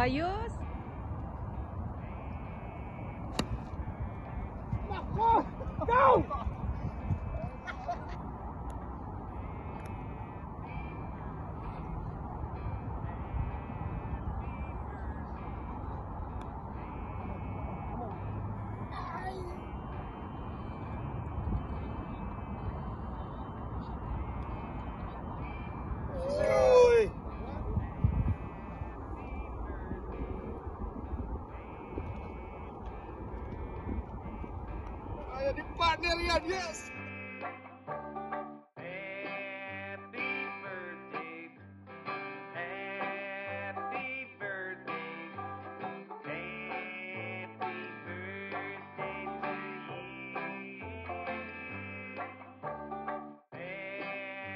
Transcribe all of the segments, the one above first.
Ayos. Go! Di partner yan, yes! Happy birthday. Happy birthday. Happy birthday to you.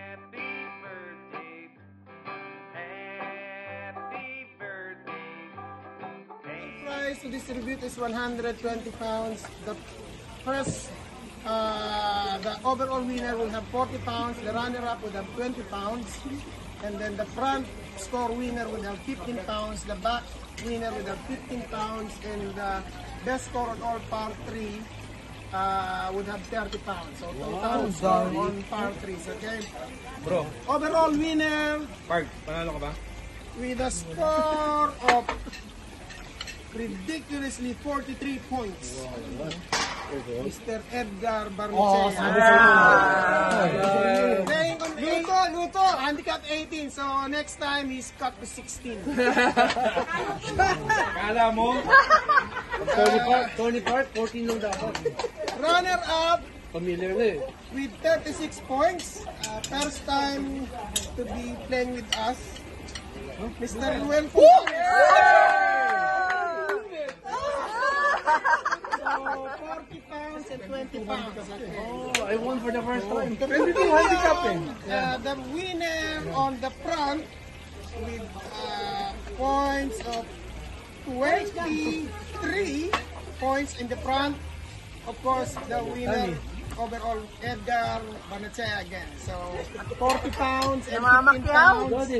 Happy birthday. Happy birthday. Price to distribute is 120 pounds. The first, the overall winner will have 40 pounds, the runner-up would have 20 pounds, and then the front score winner would have 15 pounds, the back winner would have 15 pounds, and the best score on all par 3 would have 30 pounds. So total score on par 3s, okay? Bro, Overall winner Park, panalo ka ba? with a score of ridiculously 43 points. Mr. Edgar Barnechea. Playing on Luto, handicap 18. So next time he's cut to 16. Kala mo? Tony Park, 14 lang dapat. Runner up Familiar na eh. with 36 points. First time to be playing with us. Mr. Ruel So 40 pounds and 20 pounds. Okay. Oh, I won for the first time. The winner on the front with points of 23 points in the front. Of course, the winner overall, Edgar Barnechea again. So 40 pounds and 15 pounds.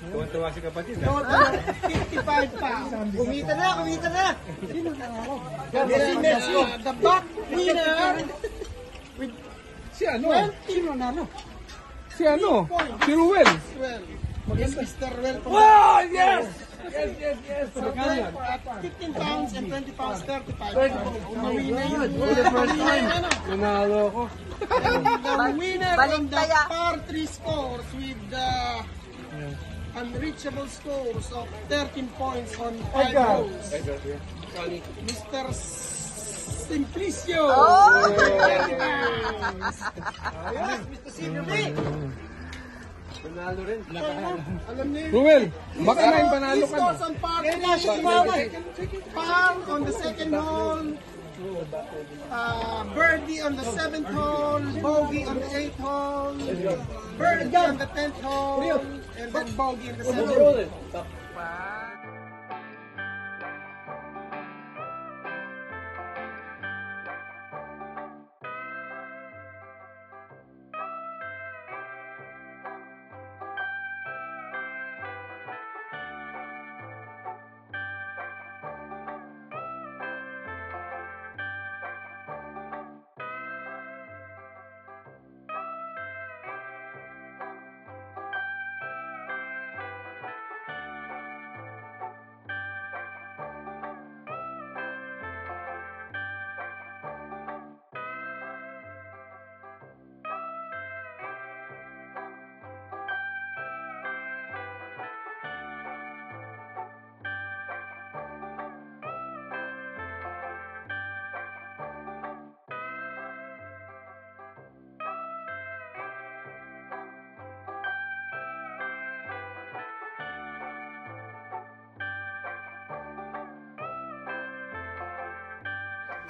Tuwan-tuwa si kapatid. Total 55 pounds. Kumita na! The back winner with Si ano? 20 Si ano? points. Si Ruel. Well, yes, Mr. Ruel. Wow! Yes! Yes! So, 15 pounds and 20 pounds, 35 pounds. Umawina yun. For the first time. Nanalo ko. The winner on the par 3 scores with the unreachable scores of 13 points on 5 holes. Mr. Simplicio. Yes, Mr. Simplicio. Panalo rin. Alam niyo yun. Ruel, baka na yung panalo ka na. Scores on par 3. Par on the second hole. Birdie on the 7th hole, bogey on the 8th hole, birdie on the 10th hole, and then bogey in the 7th hole.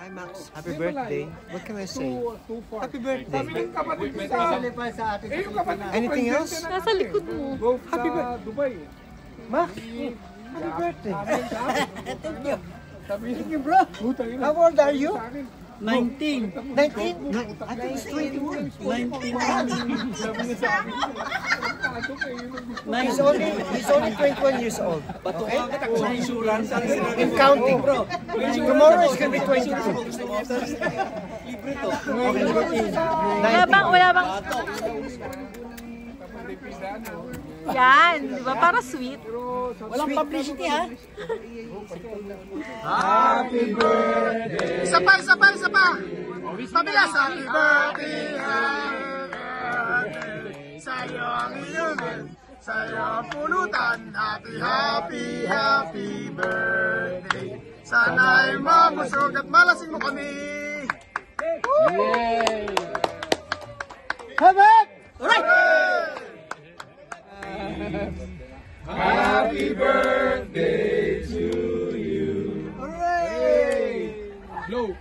Hi Max, happy birthday. What can I say? Happy birthday. Anything else? Nasa likod mo. Happy birthday. Max, happy birthday. Thank you. Thank you, bro. How old are you? 19. 19? I think it's 21. 19. He's only 21 years old. Okay? In counting. Tomorrow is gonna be 22. Wala bang... Yan, di ba? Para sweet. Walang publicity, ha? Isa pa! Pabilis! Happy birthday! Sa'yo ang iyong sa'yo ang pulutan. Happy birthday. Sana'y mabusog at malasing mo kami. Yay! Alright! Happy birthday to you. Hooray! Blow.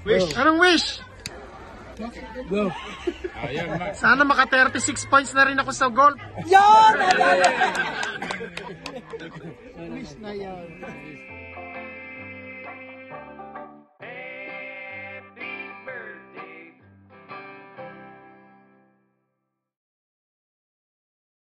Wish. Anong wish? Blow. Ayan, Max. Sana maka 36 points na rin ako sa golf. Yan! Wish na yan.